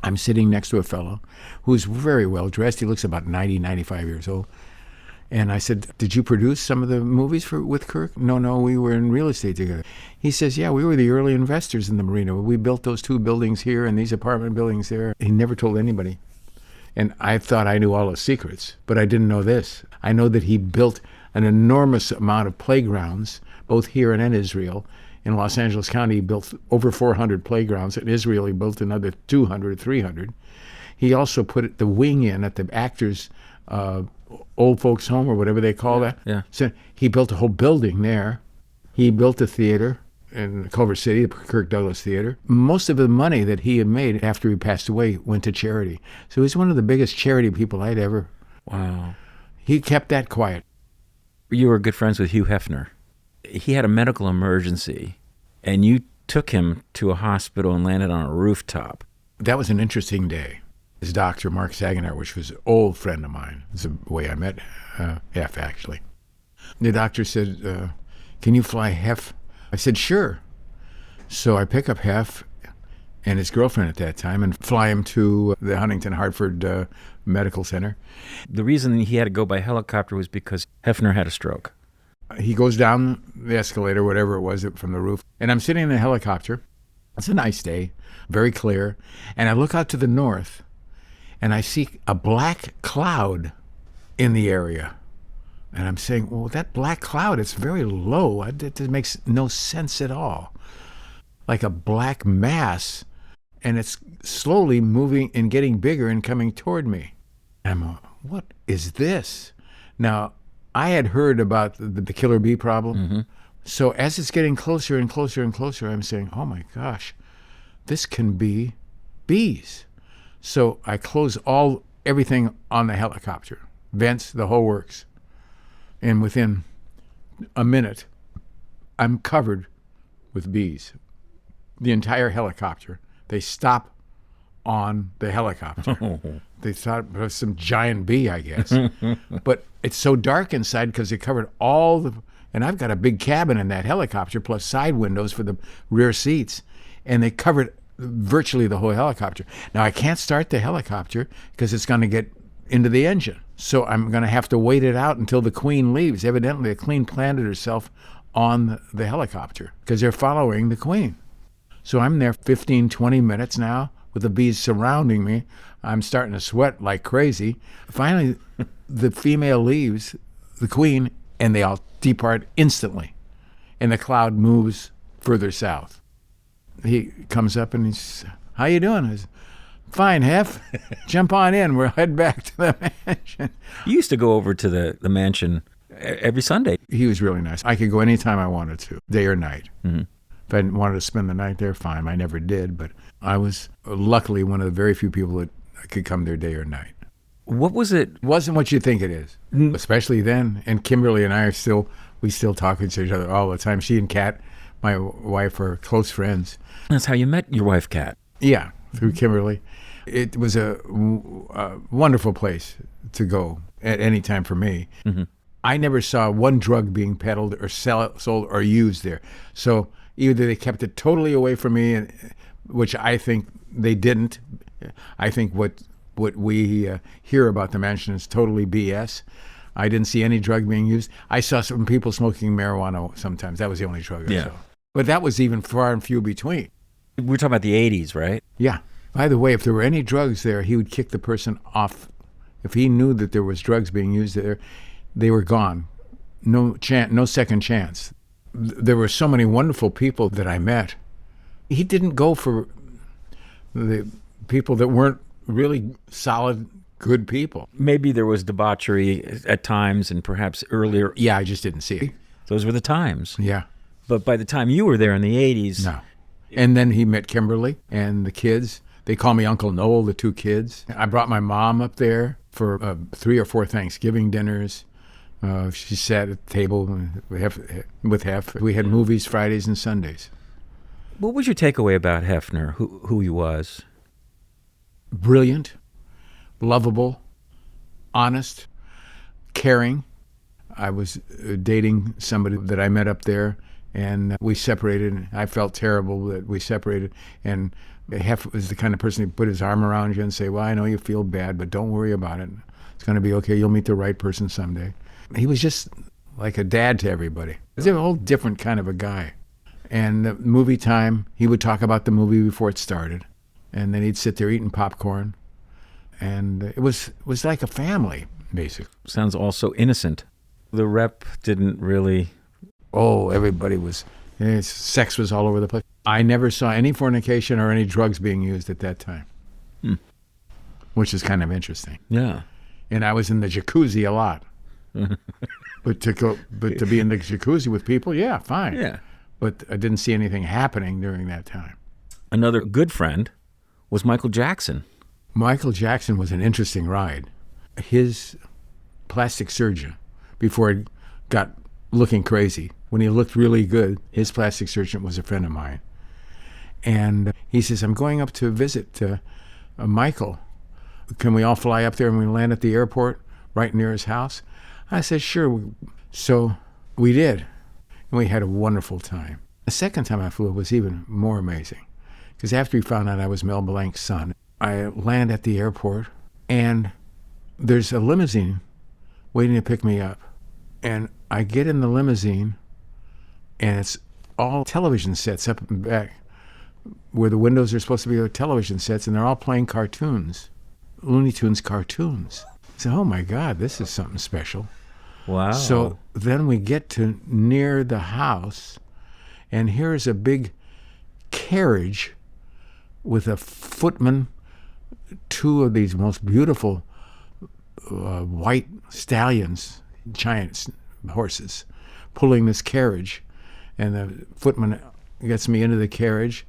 I'm sitting next to a fellow who's very well dressed. He looks about 90, 95 years old. And I said, did you produce some of the movies with Kirk? No, we were in real estate together. He says, yeah, we were the early investors in the marina. We built those 2 buildings here and these apartment buildings there. He never told anybody. And I thought I knew all his secrets, but I didn't know this. I know that he built an enormous amount of playgrounds, both here and in Israel. In Los Angeles County, he built over 400 playgrounds. In Israel, he built another 200, 300. He also put the wing in at the actors' old folks' home, or whatever they call that. Yeah. So he built a whole building there. He built a theater in Culver City, the Kirk Douglas Theater. Most of the money that he had made after he passed away went to charity. So he's one of the biggest charity people I'd ever. Wow. He kept that quiet. You were good friends with Hugh Hefner. He had a medical emergency, and you took him to a hospital and landed on a rooftop. That was an interesting day. His doctor, Mark Saginaar, which was an old friend of mine. It's the way I met Hef, actually. The doctor said, can you fly Hef? I said, sure. So I pick up Hef and his girlfriend at that time and fly him to the Huntington Hartford Medical Center. The reason he had to go by helicopter was because Hefner had a stroke. He goes down the escalator, whatever it was, from the roof, and I'm sitting in the helicopter. It's a nice day, very clear, and I look out to the north, and I see a black cloud in the area. And I'm saying, well, that black cloud, it's very low. It makes no sense at all. Like a black mass, and it's slowly moving and getting bigger and coming toward me. And I'm, what is this? Now, I had heard about the killer bee problem. Mm-hmm. So as it's getting closer and closer and closer, I'm saying, oh my gosh, this can be bees. So I close everything on the helicopter, vents, the whole works. And within a minute, I'm covered with bees. The entire helicopter. They stop on the helicopter. They thought it was some giant bee, I guess. But it's so dark inside because they covered and I've got a big cabin in that helicopter plus side windows for the rear seats. And they covered virtually the whole helicopter. Now, I can't start the helicopter because it's going to get into the engine. So I'm going to have to wait it out until the Queen leaves. Evidently, the Queen planted herself on the helicopter because they're following the Queen. So I'm there 15, 20 minutes now with the bees surrounding me. I'm starting to sweat like crazy. Finally, the female leaves, the Queen, and they all depart instantly. And the cloud moves further south. He comes up and he's, how you doing? I said, fine, Hef. Jump on in. We'll head back to the mansion. You used to go over to the mansion every Sunday. He was really nice. I could go anytime I wanted to, day or night. Mm-hmm. If I wanted to spend the night there, fine. I never did, but I was luckily one of the very few people that could come there day or night. What was it? It wasn't what you think it is, especially then. And Kimberly and I we still talk with each other all the time. She and Kat, my wife, are close friends. That's how you met your wife, Kat. Yeah, through Kimberly. It was a wonderful place to go at any time for me. Mm-hmm. I never saw one drug being peddled or sold or used there. So either they kept it totally away from me, which I think they didn't. I think what we hear about the mansion is totally BS. I didn't see any drug being used. I saw some people smoking marijuana sometimes. That was the only drug I saw. But that was even far and few between. We're talking about the 80s, right? Yeah. By the way, if there were any drugs there, he would kick the person off. If he knew that there was drugs being used there, they were gone. No second chance. There were so many wonderful people that I met. He didn't go for the people that weren't really solid, good people. Maybe there was debauchery at times and perhaps earlier. Yeah, I just didn't see it. Those were the times. Yeah. But by the time you were there in the 80s... No. And then he met Kimberly and the kids. They call me Uncle Noel, the 2 kids. I brought my mom up there for 3 or 4 Thanksgiving dinners. She sat at the table with Hef. We had movies Fridays and Sundays. What was your takeaway about Hefner, who he was? Brilliant, lovable, honest, caring. I was dating somebody that I met up there, and we separated. I felt terrible that we separated, and Hef was the kind of person who put his arm around you and say, well, I know you feel bad, but don't worry about it. It's going to be okay. You'll meet the right person someday. He was just like a dad to everybody. He was a whole different kind of a guy. And the movie time, he would talk about the movie before it started. And then he'd sit there eating popcorn. And it was like a family, basically. Sounds also innocent. The rep didn't really... Oh, everybody was... Sex was all over the place. I never saw any fornication or any drugs being used at that time. Which is kind of interesting. Yeah. And I was in the jacuzzi a lot. But to be in the jacuzzi with people, yeah, fine. Yeah. But I didn't see anything happening during that time. Another good friend was Michael Jackson. Michael Jackson was an interesting ride. His plastic surgeon, before he got looking crazy, when he looked really good, his plastic surgeon was a friend of mine. And he says, I'm going up to visit Michael. Can we all fly up there and we land at the airport right near his house? I said, sure. So we did. And we had a wonderful time. The second time I flew was even more amazing. Because after he found out I was Mel Blanc's son, I land at the airport, and there's a limousine waiting to pick me up. And I get in the limousine, and it's all television sets up and back, where the windows are supposed to be television sets, and they're all playing cartoons, Looney Tunes cartoons. I said, oh my God, this is something special. Wow. So then we get to near the house, and here's a big carriage with a footman, 2 of these most beautiful white stallions, giant horses, pulling this carriage. And the footman gets me into the carriage,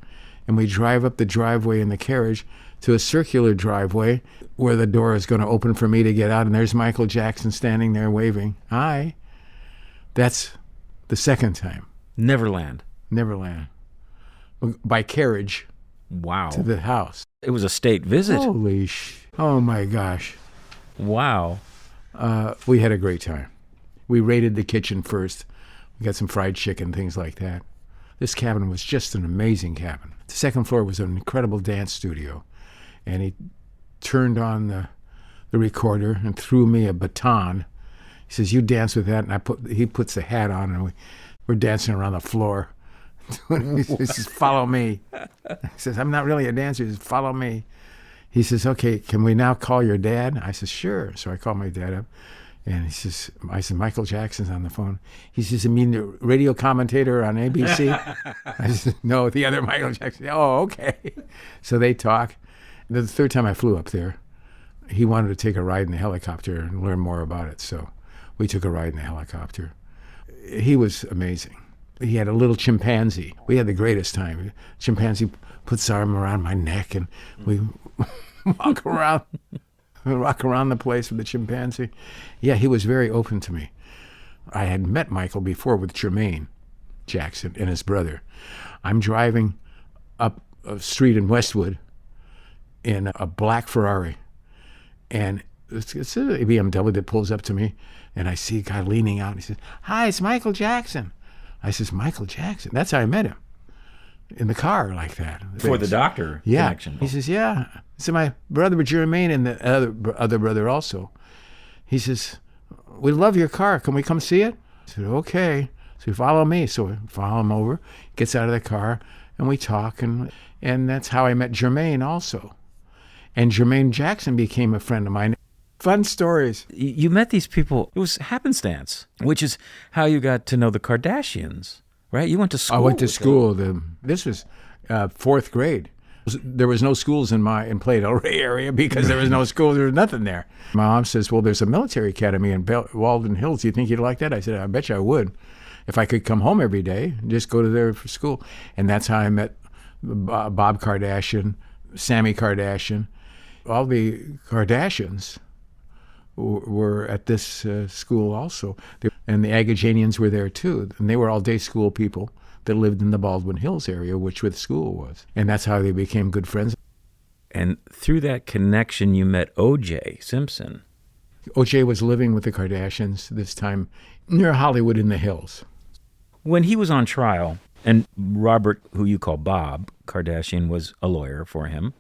and we drive up the driveway in the carriage to a circular driveway where the door is going to open for me to get out, and there's Michael Jackson standing there waving. Hi. That's the second time. Neverland. By carriage. Wow. To the house. It was a state visit. Oh my gosh. Wow. We had a great time. We raided the kitchen first. We got some fried chicken, things like that. This cabin was just an amazing cabin. The second floor was an incredible dance studio. And he turned on the recorder and threw me a baton. He says, you dance with that. And he puts the hat on, and we're dancing around the floor. He says, follow me. He says, I'm not really a dancer. He says, follow me. He says, okay, can we now call your dad? I said, sure. So I called my dad up. And I said, Michael Jackson's on the phone. He says, you mean the radio commentator on ABC? I said, no, the other Michael Jackson. Oh, okay. So they talk. The third time I flew up there, he wanted to take a ride in the helicopter and learn more about it. So we took a ride in the helicopter. He was amazing. He had a little chimpanzee. We had the greatest time. Chimpanzee puts his arm around my neck, and we walk around the place with the chimpanzee. Yeah, he was very open to me. I had met Michael before with Jermaine Jackson and his brother. I'm driving up a street in Westwood in a black Ferrari, and it's a BMW that pulls up to me, and I see a guy leaning out, and he says, hi, it's Michael Jackson. I says, Michael Jackson? That's how I met him, in the car like that. For the doctor connection. He says, yeah. So my brother Jermaine and the other brother also. He says, we love your car. Can we come see it? I said, okay. So you follow me. So we follow him over, gets out of the car, and we talk. And that's how I met Jermaine also. And Jermaine Jackson became a friend of mine. Fun stories. You met these people. It was happenstance, which is how you got to know the Kardashians, right? You went to school. I went to school. This was fourth grade. There was no schools in Playa del Rey area because there was no school. There was nothing there. My mom says, well, there's a military academy in Walden Hills. Do you think you'd like that? I said, I bet you I would. If I could come home every day and just go to there for school. And that's how I met Bob Kardashian, Sammy Kardashian. All the Kardashians were at this school also. And the Agajanians were there too. And they were all day school people that lived in the Baldwin Hills area, which where the school was. And that's how they became good friends. And through that connection, you met OJ Simpson. OJ was living with the Kardashians this time near Hollywood in the Hills. When he was on trial, and Robert, who you call Bob Kardashian, was a lawyer for him.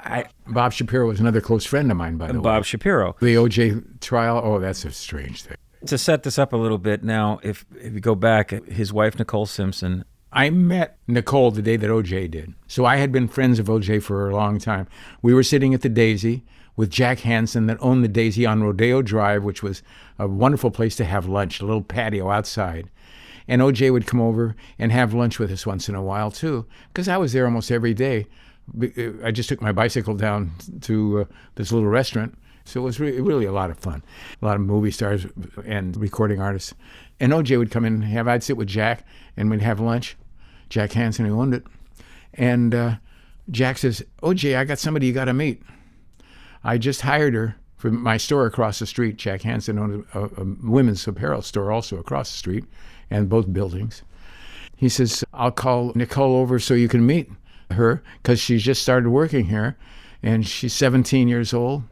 Bob Shapiro was another close friend of mine, by the way. Bob Shapiro. The OJ trial, oh, that's a strange thing. To set this up a little bit now, if you go back, his wife, Nicole Simpson. I met Nicole the day that OJ did. So I had been friends of OJ for a long time. We were sitting at the Daisy with Jack Hansen that owned the Daisy on Rodeo Drive, which was a wonderful place to have lunch, a little patio outside. And OJ would come over and have lunch with us once in a while, too, because I was there almost every day. I just took my bicycle down to this little restaurant. So it was really a lot of fun. A lot of movie stars and recording artists. And OJ would come in and I'd sit with Jack and we'd have lunch. Jack Hansen, who owned it. And Jack says, OJ, I got somebody you got to meet. I just hired her for my store across the street. Jack Hansen owned a women's apparel store also across the street, and both buildings. He says, I'll call Nicole over so you can meet her because she just started working here, and she's 17 years old.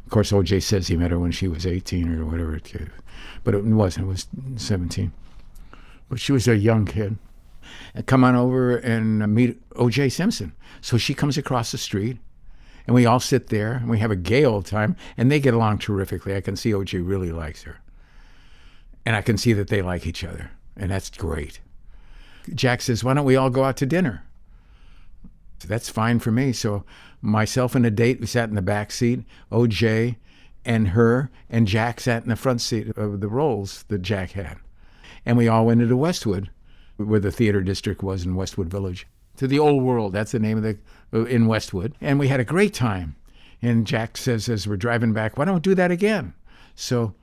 Of course, OJ says he met her when she was 18 or whatever, but it wasn't. It was 17. But she was a young kid. And come on over and meet OJ Simpson. So she comes across the street, and we all sit there, and we have a gay old time, and they get along terrifically. I can see OJ really likes her. And I can see that they like each other, and that's great. Jack says, why don't we all go out to dinner? So that's fine for me. So myself and a date, we sat in the back seat, OJ and her, and Jack sat in the front seat of the Rolls that Jack had. And we all went into Westwood, where the theater district was in Westwood Village, to the Old World. That's the name of in Westwood. And we had a great time. And Jack says, as we're driving back, why don't we do that again? So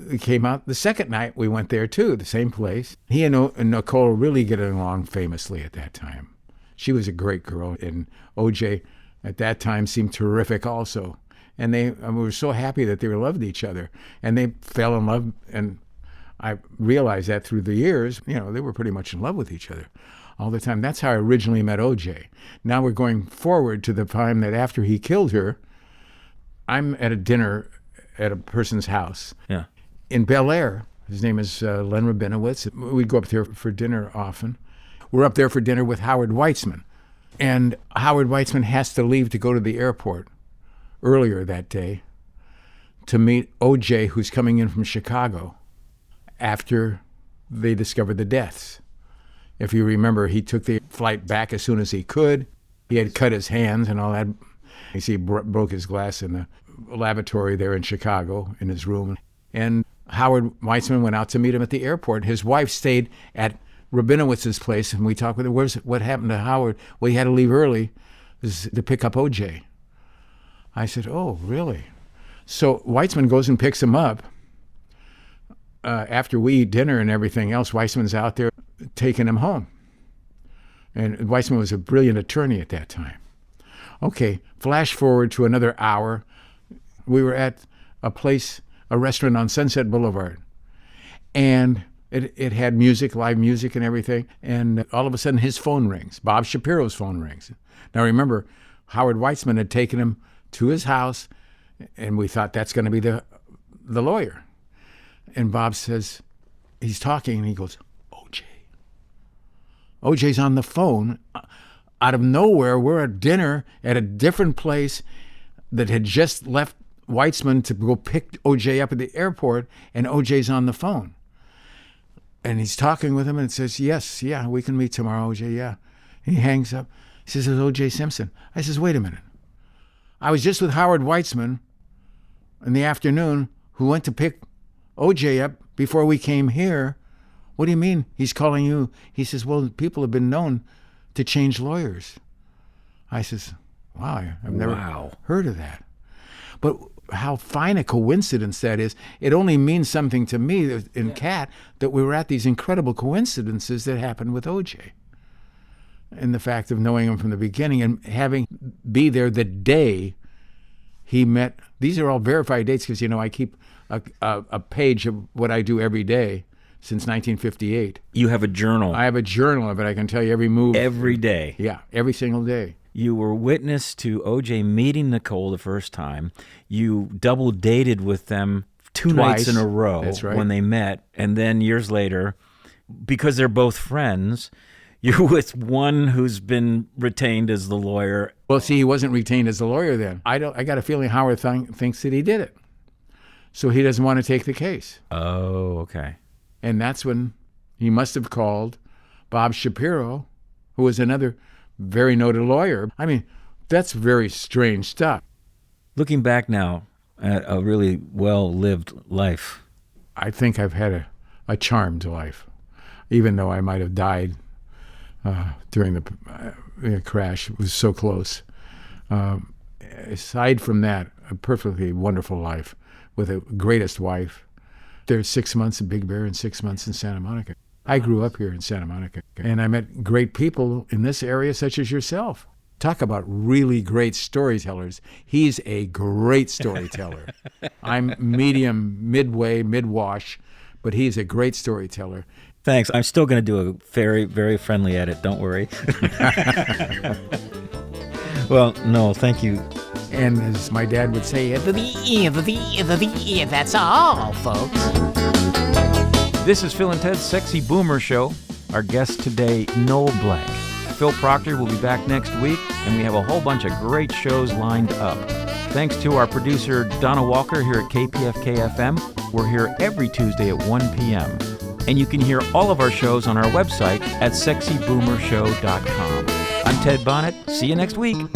it came out the second night. We went there too, the same place. He and Nicole really getting along famously at that time. She was a great girl, and OJ at that time seemed terrific also. And we were so happy that they loved each other, and they fell in love. And I realized that through the years, they were pretty much in love with each other all the time. That's how I originally met OJ. Now we're going forward to the time that after he killed her, I'm at a dinner at a person's house in Bel Air. His name is Len Rabinowitz. We'd go up there for dinner often. We're up there for dinner with Howard Weitzman. And Howard Weitzman has to leave to go to the airport earlier that day to meet OJ, who's coming in from Chicago after they discovered the deaths. If you remember, he took the flight back as soon as he could. He had cut his hands and all that. You see, he broke his glass in the lavatory there in Chicago in his room. And Howard Weitzman went out to meet him at the airport. His wife stayed at Rabinowitz's place, and we talked with her. What happened to Howard? Well, he had to leave early to pick up OJ. I said, oh, really? So Weitzman goes and picks him up. After we eat dinner and everything else, Weitzman's out there taking him home. And Weitzman was a brilliant attorney at that time. Okay, flash forward to another hour. We were at a restaurant on Sunset Boulevard. And it had music, live music and everything. And all of a sudden his phone rings. Bob Shapiro's phone rings. Now remember, Howard Weitzman had taken him to his house, and we thought that's going to be the lawyer. And Bob says, he's talking, and he goes, OJ. OJ's on the phone. Out of nowhere, we're at dinner at a different place that had just left Weitzman to go pick OJ up at the airport, and OJ's on the phone. And he's talking with him and says, yes, yeah, we can meet tomorrow, OJ, yeah. He hangs up. He says, it's OJ Simpson. I says, wait a minute. I was just with Howard Weitzman in the afternoon who went to pick OJ up before we came here. What do you mean he's calling you? He says, well, people have been known to change lawyers. I says, wow, I've never heard of that. But how fine a coincidence that is. It only means something to me in Cat that we were at these incredible coincidences that happened with OJ. And the fact of knowing him from the beginning and having be there the day he met. These are all verified dates because, I keep a page of what I do every day since 1958. You have a journal. I have a journal of it. I can tell you every move. Every day. Yeah, every single day. You were witness to OJ meeting Nicole the first time. You double dated with them twice nights in a row. That's right. When they met. And then years later, because they're both friends, you're with one who's been retained as the lawyer. Well, see, he wasn't retained as the lawyer then. I got a feeling Howard thinks that he did it. So he doesn't want to take the case. Oh, okay. And that's when he must have called Bob Shapiro, who was another very noted lawyer. I mean, that's very strange stuff. Looking back now at a really well-lived life. I think I've had a charmed life, even though I might have died during the crash. It was so close. Aside from that, a perfectly wonderful life with the greatest wife. There's 6 months in Big Bear and 6 months in Santa Monica. I grew up here in Santa Monica, and I met great people in this area, such as yourself. Talk about really great storytellers. He's a great storyteller. I'm medium, midway, mid-wash, but he's a great storyteller. Thanks. I'm still going to do a very, very friendly edit. Don't worry. Well, no, thank you. And as my dad would say, That's all, folks. This is Phil and Ted's Sexy Boomer Show. Our guest today, Noel Blanc. Phil Proctor will be back next week, and we have a whole bunch of great shows lined up. Thanks to our producer, Donna Walker, here at KPFK-FM. We're here every Tuesday at 1 p.m. And you can hear all of our shows on our website at sexyboomershow.com. I'm Ted Bonnet. See you next week.